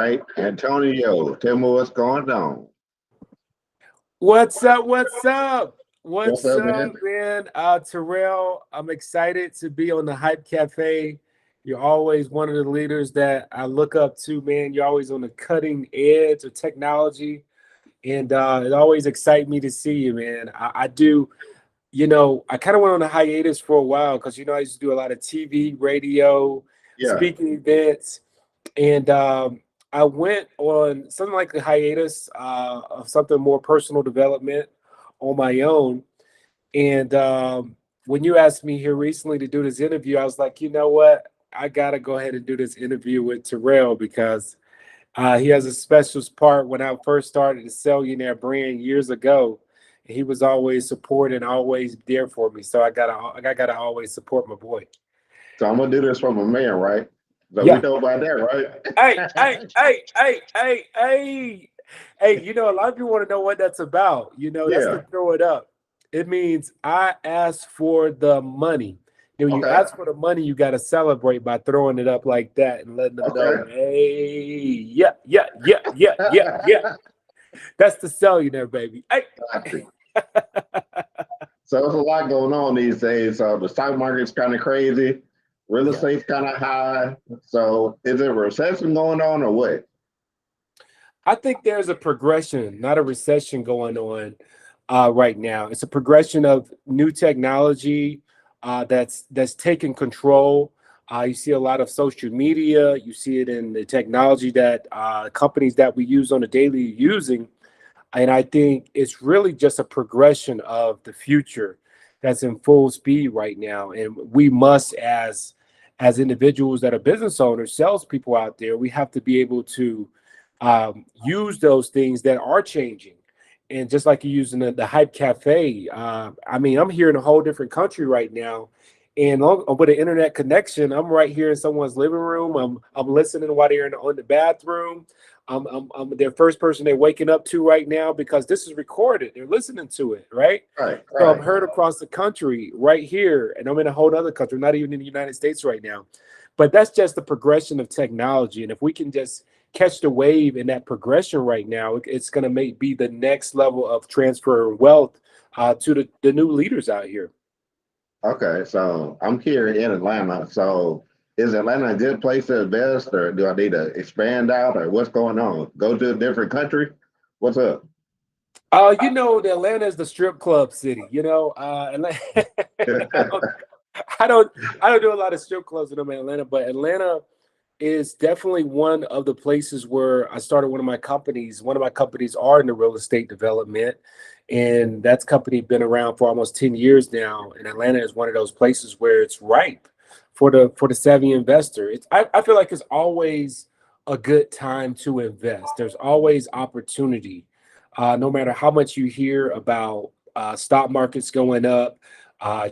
right? Antonio, tell me what's going on. What's up? What's up? What's What's up, up, man? man? Terrell, I'm excited to be on the Hype Cafe. You're always one of the leaders that I look up to, man. You're always on the cutting edge of technology, and it always excites me to see you, man. I do, I kind of went on a hiatus for a while because, I used to do a lot of TV, radio, Yeah. speaking events, and I went on something like a hiatus of something more personal development on my own. And when you asked me here recently to do this interview, I was like, you know what? I gotta go ahead and do this interview with Terrell because he has a special part when I first started the Sellionaire brand years ago. He was always supporting, always there for me. So I gotta always support my boy. So I'm gonna do this from a man, right? So we Yeah. know about that, Hey, hey, right? hey, hey, hey, hey. Hey, a lot of people want to know what that's about. That's to Yeah. throw it up. It means I ask for the money. When you Okay. ask for the money, you got to celebrate by throwing it up like that and letting them know, Okay. hey, yeah, yeah, yeah, yeah, yeah, yeah. That's the Sellionaire, baby. Hey. Got you. So there's a lot going on these days. So the stock market's kind of crazy. Real Yeah. estate's kind of high. So is it a recession going on or what? I think there's a progression, not a recession going on right now. It's a progression of new technology that's taking control. You see a lot of social media. You see it in the technology that companies that we use on a daily using. And I think it's really just a progression of the future that's in full speed right now. And we must, as individuals that are business owners, salespeople out there, we have to be able to use those things that are changing. And just like you're using the Hype Cafe, I mean, I'm here in a whole different country right now. And with an internet connection, I'm right here in someone's living room. I'm listening while they're in the bathroom. I'm their first person they're waking up to right now because this is recorded. They're listening to it, right? Right, So I'm right. heard across the country right here, and I'm in a whole other country, not even in the United States right now. But that's just the progression of technology. And if we can just catch the wave in that progression right now, it's going to be the next level of transfer of wealth to the new leaders out here. Okay. So I'm here in Atlanta. So is Atlanta a good place to invest or do I need to expand out or what's going on? Go to a different country? What's up? The Atlanta is the strip club city. I don't, I don't, I don't do a lot of strip clubs in Atlanta, but Atlanta is definitely one of the places where I started one of my companies. One of my companies are in the real estate development, and that's company been around for almost 10 years now. And Atlanta is one of those places where it's ripe for the savvy investor. I feel like it's always a good time to invest. There's always opportunity. No matter how much you hear about stock markets going up,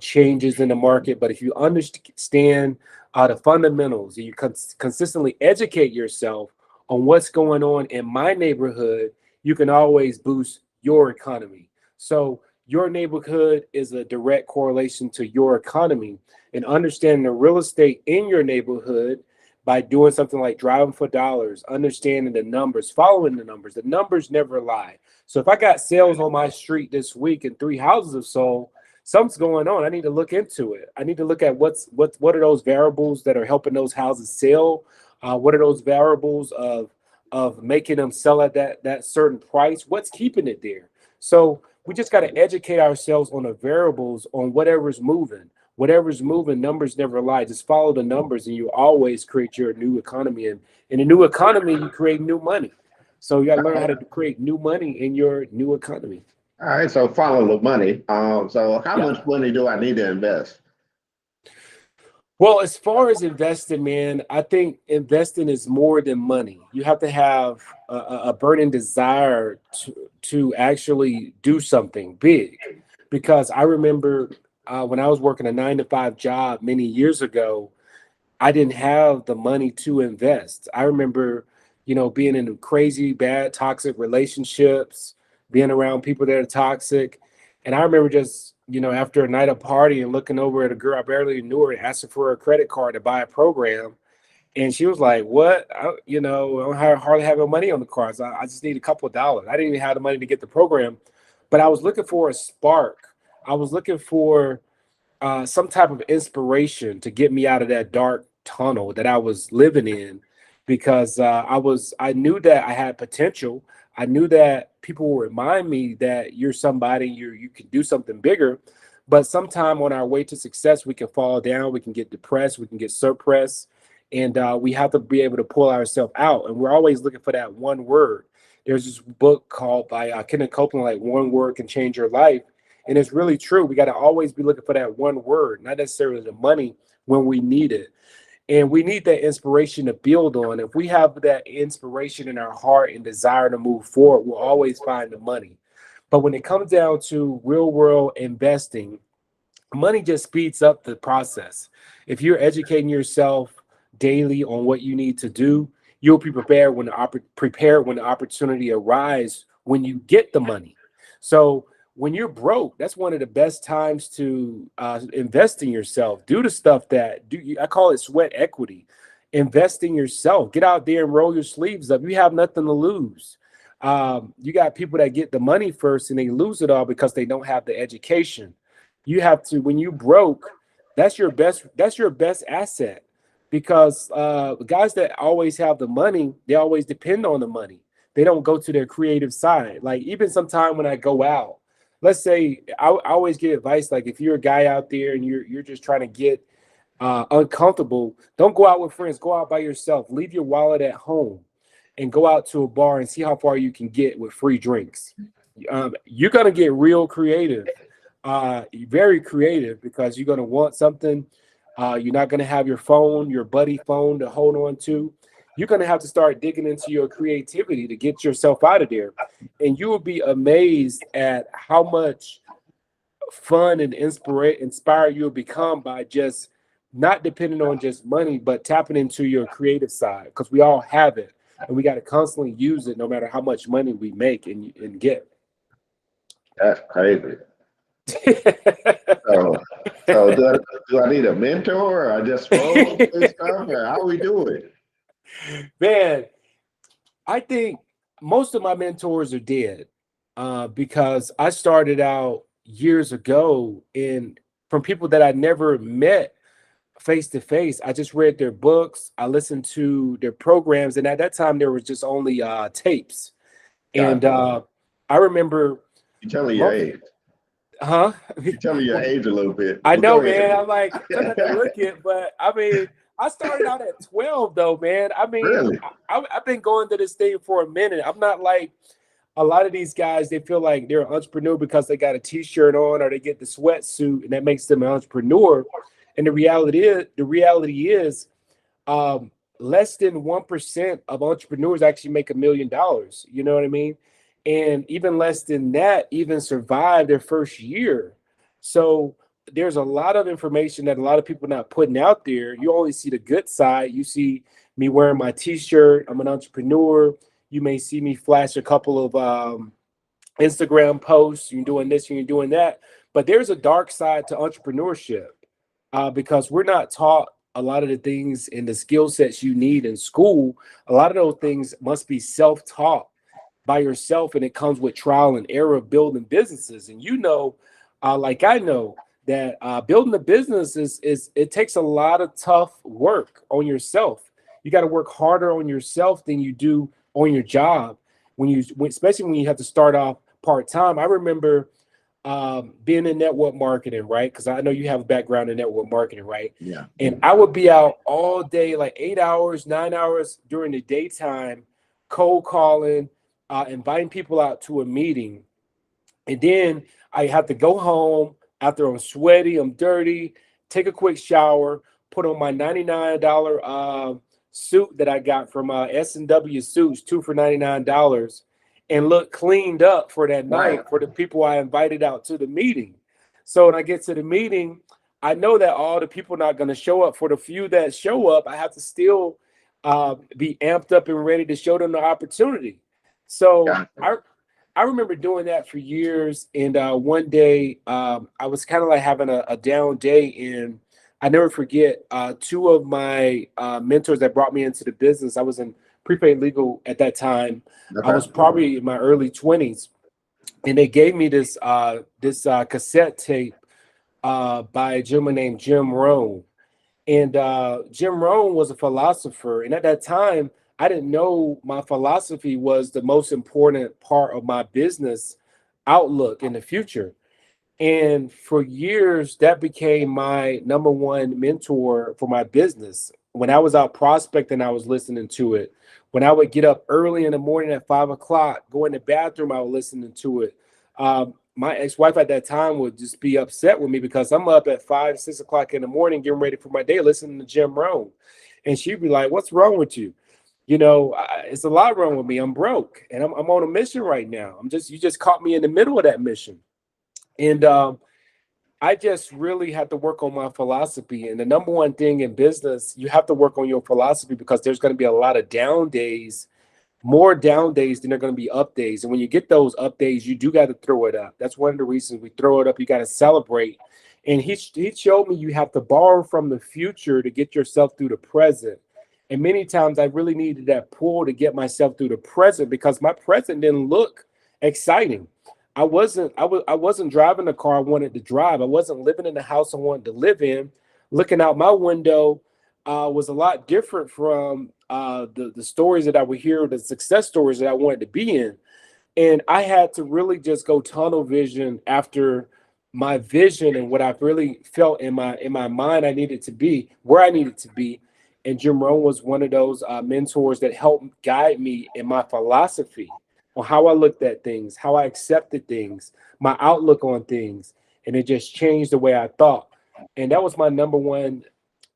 changes in the market, but if you understand the fundamentals and you consistently educate yourself on what's going on in my neighborhood, you can always boost your economy. So your neighborhood is a direct correlation to your economy, and understanding the real estate in your neighborhood by doing something like driving for dollars, understanding the numbers, following the numbers never lie. So if I got sales on my street this week and three houses have sold, something's going on. I need to look into it. I need to look at what are those variables that are helping those houses sell. What are those variables of making them sell at that certain price? What's keeping it there? So we just got to educate ourselves on the variables on whatever's moving. Whatever's moving, numbers never lie. Just follow the numbers, and you always create your new economy. And in a new economy, you create new money. So you got to learn how to create new money in your new economy. All right, so follow the money. So how Yeah. much money do I need to invest? Well, as far as investing, man, I think investing is more than money. You have to have a burning desire to actually do something big. Because I remember when I was working a 9 to 5 job many years ago, I didn't have the money to invest. I remember, being in crazy, bad, toxic relationships, being around people that are toxic. And I remember just, after a night of party and looking over at a girl I barely knew her and asking for a credit card to buy a program. And she was like, "What? I don't hardly have no money on the cards. I just need a couple of dollars. I didn't even have the money to get the program, but I was looking for a spark. I was looking for some type of inspiration to get me out of that dark tunnel that I was living in, because I knew that I had potential. I knew that people will remind me that you're somebody, you can do something bigger. But sometime on our way to success, we can fall down, we can get depressed, we can get suppressed, and we have to be able to pull ourselves out. And we're always looking for that one word. There's this book called by Kenneth Copeland, like One Word Can Change Your Life. And it's really true. We got to always be looking for that one word, not necessarily the money when we need it. And we need that inspiration to build on. If we have that inspiration in our heart and desire to move forward, we'll always find the money. But when it comes down to real world investing, money just speeds up the process. If you're educating yourself daily on what you need to do, you'll be prepared when the opportunity arises when you get the money. So when you're broke, that's one of the best times to invest in yourself. Do the stuff that I call it sweat equity. Invest in yourself. Get out there and roll your sleeves up. You have nothing to lose. You got people that get the money first and they lose it all because they don't have the education. You have to, when you broke, that's your best asset, because guys that always have the money, they always depend on the money. They don't go to their creative side. Like, even sometime when I go out, let's say I always give advice, like, if you're a guy out there and you're just trying to get uncomfortable, don't go out with friends, go out by yourself, leave your wallet at home and go out to a bar and see how far you can get with free drinks. You're going to get real creative, very creative, because you're going to want something. You're not going to have your phone, your buddy phone, to hold on to. You're going to have to start digging into your creativity to get yourself out of there. And you will be amazed at how much fun and inspired you'll become by just not depending on just money, but tapping into your creative side, because we all have it and we got to constantly use it no matter how much money we make and get. That's crazy. So, do I need a mentor, or I just roll with this stuff, or how we do it? Man, I think most of my mentors are dead, because I started out years ago in from people that I never met face to face. I just read their books, I listened to their programs, and at that time there was just only tapes. And Gotcha. I remember, You tell me your most, age. huh? You tell me your age a little bit. I Well, know, go man. ahead. I'm like, I'm trying not to look it, but I mean, I started out at 12, though, man. I mean, Really? I've been going to this thing for a minute. I'm not like a lot of these guys. They feel like they're an entrepreneur because they got a T-shirt on or they get the sweatsuit, and that makes them an entrepreneur. And the reality is, um, less than 1% of entrepreneurs actually make $1 million. You know what I mean? And even less than that even survive their first year. So there's a lot of information that a lot of people not putting out there. You only see the good side. You see me wearing my T-shirt. I'm an entrepreneur. You may see me flash a couple of Instagram posts. You're doing this, you're doing that. But there's a dark side to entrepreneurship, because we're not taught a lot of the things and the skill sets you need in school. A lot of those things must be self-taught by yourself, and it comes with trial and error of building businesses. And like I know that building a business is it takes a lot of tough work on yourself. You got to work harder on yourself than you do on your job especially when you have to start off part time. I remember being in network marketing, right? Because I know you have a background in network marketing, right? Yeah. And I would be out all day, like 8 hours, 9 hours during the daytime, cold calling, inviting people out to a meeting. And then I have to go home after I'm sweaty, I'm dirty, take a quick shower, put on my $99 suit that I got from S&W Suits, two for $99, and look cleaned up for that Right. night for the people I invited out to the meeting. So when I get to the meeting, I know that all the people not going to show up. For the few that show up, I have to still be amped up and ready to show them the opportunity. So Gotcha. I remember doing that for years. And one day I was kind of like having a down day, and I never forget two of my mentors that brought me into the business. I was in prepaid legal at that time. I Okay. was probably in my early 20s, and they gave me this cassette tape by a gentleman named Jim Rohn. And Jim Rohn was a philosopher. And at that time, I didn't know my philosophy was the most important part of my business outlook in the future. And for years, that became my number one mentor for my business. When I was out prospecting, I was listening to it. When I would get up early in the morning at 5 o'clock, go in the bathroom, I was listening to it. My ex-wife at that time would just be upset with me because I'm up at 5, 6 o'clock in the morning, getting ready for my day, listening to Jim Rohn. And she'd be like, "What's wrong with you?" It's a lot wrong with me. I'm broke and I'm on a mission right now. You just caught me in the middle of that mission. And I just really had to work on my philosophy. And the number one thing in business, you have to work on your philosophy because there's going to be a lot of down days, more down days than there are going to be up days. And when you get those up days, you do got to throw it up. That's one of the reasons we throw it up. You got to celebrate. And he showed me you have to borrow from the future to get yourself through the present. And many times I really needed that pull to get myself through the present because my present didn't look exciting. I wasn't driving the car I wanted to drive. I wasn't living in the house I wanted to live in. Looking out my window was a lot different from the stories that I would hear, the success stories that I wanted to be in. And I had to really just go tunnel vision after my vision and what I really felt in my mind I needed to be, where I needed to be. And Jim Rohn was one of those mentors that helped guide me in my philosophy on how I looked at things, how I accepted things, my outlook on things, and it just changed the way I thought. And that was my number one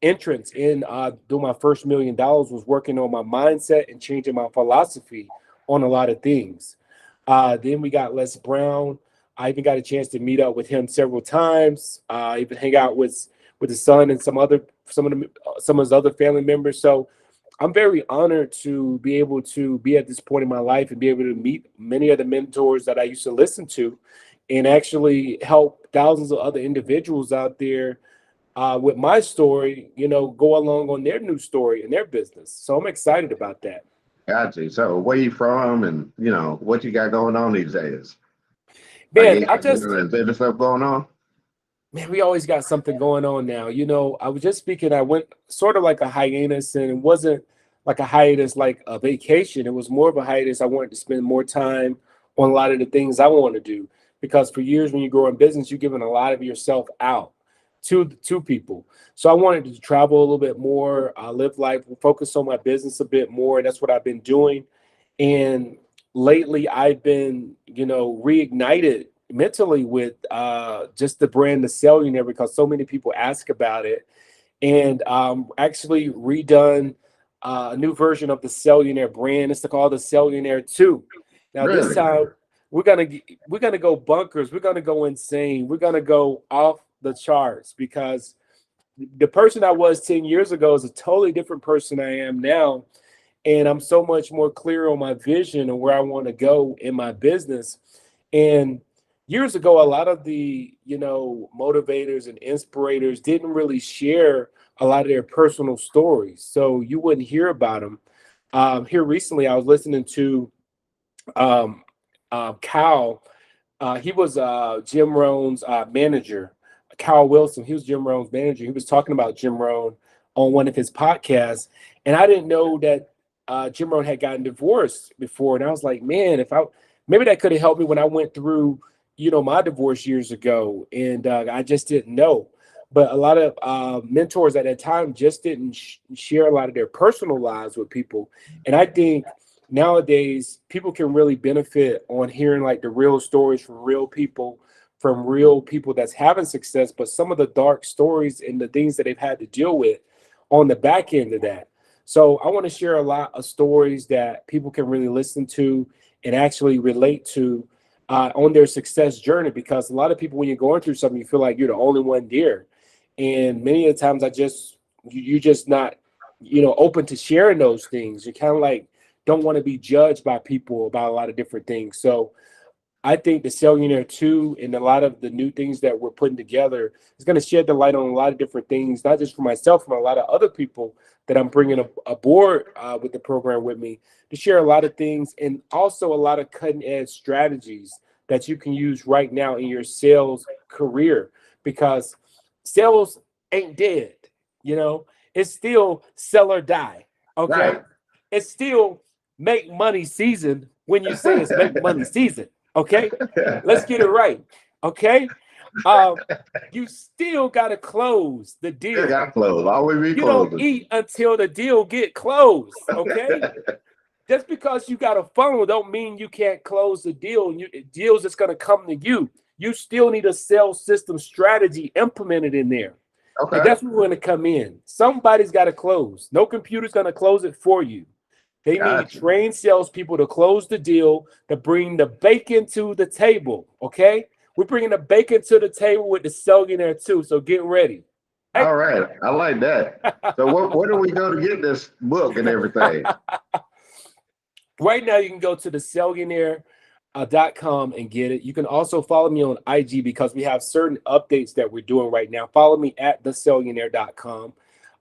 entrance in doing my first $1 million was working on my mindset and changing my philosophy on a lot of things. Then we got Les Brown. I even got a chance to meet up with him several times. Even hang out with his son and some of his other family members. So I'm very honored to be able to be at this point in my life and be able to meet many of the mentors that I used to listen to and actually help thousands of other individuals out there with my story, go along on their new story and their business. So I'm excited about that. Gotcha. So where you from and what you got going on these days? Like Man, you got business stuff going on? man, we always got something going on now. I was just speaking, I went sort of like a hiatus, and it wasn't like a hiatus like a vacation. It was more of a hiatus. I wanted to spend more time on a lot of the things I want to do. Because for years when you grow in business, you're giving a lot of yourself out to people. So I wanted to travel a little bit more, live life, focus on my business a bit more. And that's what I've been doing. And lately I've been, reignited mentally with just the brand, the Sellionaire, because so many people ask about it. And actually redone a new version of the Sellionaire brand. It's called the Sellionaire 2. Now this Really? time we're gonna go bunkers. We're gonna go insane. We're gonna go off the charts because the person I was 10 years ago is a totally different person I am now. And I'm so much more clear on my vision and where I want to go in my business. And years ago, a lot of the, motivators and inspirators didn't really share a lot of their personal stories. So you wouldn't hear about them. Here recently, I was listening to um, Cal. He was Jim Rohn's manager. Cal Wilson, he was Jim Rohn's manager. He was talking about Jim Rohn on one of his podcasts. And I didn't know that Jim Rohn had gotten divorced before. And I was like, man, maybe that could have helped me when I went through, my divorce years ago. And I just didn't know. But a lot of mentors at that time just didn't share a lot of their personal lives with people. And I think nowadays people can really benefit on hearing like the real stories from real people that's having success, but some of the dark stories and the things that they've had to deal with on the back end of that. So I want to share a lot of stories that people can really listen to and actually relate to on their success journey, because a lot of people, when you're going through something, you feel like you're the only one there. And many of the times you're just not, open to sharing those things. You kind of like don't want to be judged by people about a lot of different things. So I think the Sellionaire 2 and a lot of the new things that we're putting together is going to shed the light on a lot of different things, not just for myself, from a lot of other people that I'm bringing aboard with the program with me to share a lot of things, and also a lot of cutting edge strategies that you can use right now in your sales career, because sales ain't dead. You know, it's still sell or die. Okay. Right. It's still make money season when you say it's make money season. Okay. Let's get it right. Okay. Um, you still gotta close the Still deal. got clothes. Always be You don't closing. eat until the deal get closed. Okay. Just because you got a funnel don't mean you can't close the deal. Deals that's gonna come to you. You still need a sales system strategy implemented in there. And Okay. that's where we're going to come in. Somebody's got to close. No computer's going to close it for you. They need Gotcha. trained salespeople to close the deal, to bring the bacon to the table. Okay? We're bringing the bacon to the table with the Sellionaire too. So get ready. Hey. All right. I like that. So where do we go to get this book and everything? Right now, you can go to the Sellionaire.com and get it. You can also follow me on IG because we have certain updates that we're doing right now. Follow me at thesellionaire.com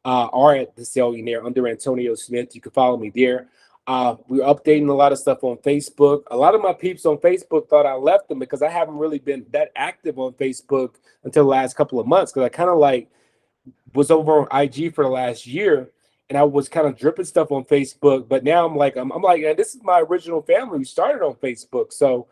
or at the Sellionaire under Antonio Smith. You can follow me there. We're updating a lot of stuff on Facebook. A lot of my peeps on Facebook thought I left them because I haven't really been that active on Facebook until the last couple of months, because I kind of like was over on IG for the last year, and I was kind of dripping stuff on Facebook. But now I'm like, this is my original family. We started on Facebook. So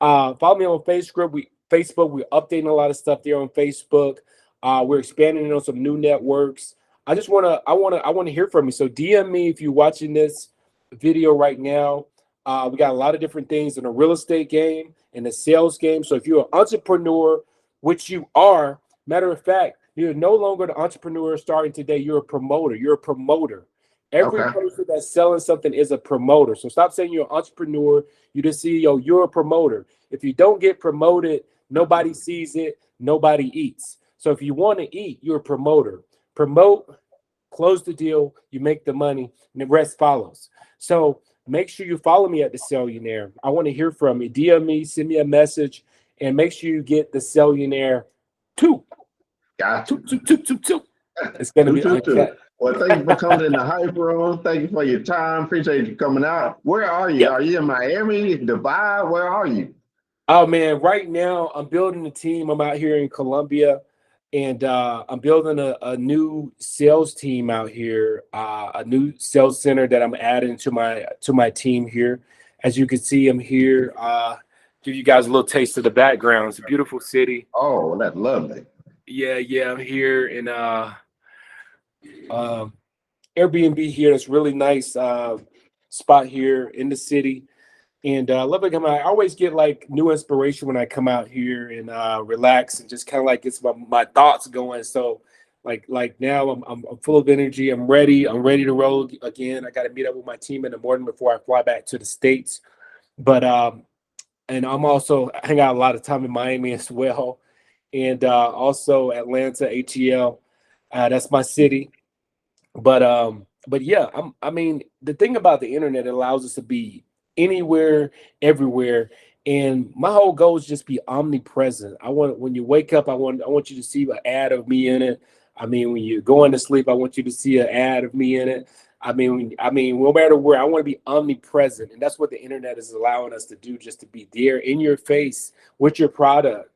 follow me on Facebook. We're updating a lot of stuff there on Facebook. We're expanding on some new networks. I want to hear from you. So DM me if you're watching this video right now. We got a lot of different things in the real estate game, in the sales game. So if you're an entrepreneur, which you are, matter of fact, you're no longer the entrepreneur starting today. You're a promoter. You're a promoter. Every Okay. person that's selling something is a promoter. So stop saying you're an entrepreneur. You're the CEO. You're a promoter. If you don't get promoted, nobody sees it. Nobody eats. So if you want to eat, you're a promoter. Promote, close the deal, you make the money, and the rest follows. So make sure you follow me at the Sellionaire. I want to hear from you. DM me, send me a message, and make sure you get the Sellionaire 2. Gotcha. Two. It's going to Two, be two, two. uncut. Well, thank you for coming in the hype room. Thank you for your time. Appreciate you coming out. Where are you? Yep. Are you in Miami, Dubai? Where are you? Oh, man, right now I'm building a team. I'm out here in Colombia, and I'm building a new sales team out here, a new sales center that I'm adding to my team here. As you can see, I'm here. Give you guys a little taste of the background. It's a beautiful city. Oh, that's lovely. Yeah, I'm here in um Airbnb here. It's really nice spot here in the city. And I love to come out. I always get like new inspiration when I come out here and relax and just kind of like gets my thoughts going. So like now I'm full of energy. I'm ready. I'm ready to roll again. I got to meet up with my team in the morning before I fly back to the States. But and I'm also hang out a lot of time in Miami as well, and also Atlanta, ATL. That's my city. But yeah, I mean, the thing about the internet, it allows us to be anywhere, everywhere. And my whole goal is just be omnipresent. I want, when you wake up, I want you to see an ad of me in it. I mean, when you're going to sleep, I want you to see an ad of me in it. I mean, no matter where, I want to be omnipresent. And that's what the internet is allowing us to do, just to be there in your face with your product,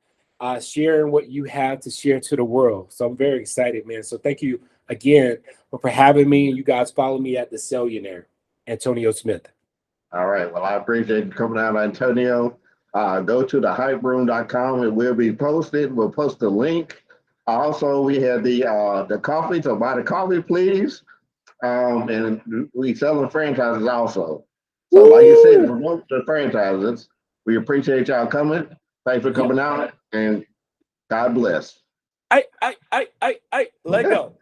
sharing what you have to share to the world. So I'm very excited, man. So thank you again for having me. You guys follow me at the Sellionaire, Antonio Smith. All right. Well, I appreciate you coming out, Antonio. Go to thehyperoom.com. It will be posted. We'll post the link. Also, we have the coffee. So buy the coffee, please. And we selling franchises also. So, like you said, Woo! promote the franchises. We appreciate y'all coming. Thanks for Yep. coming out, and God bless. Let go.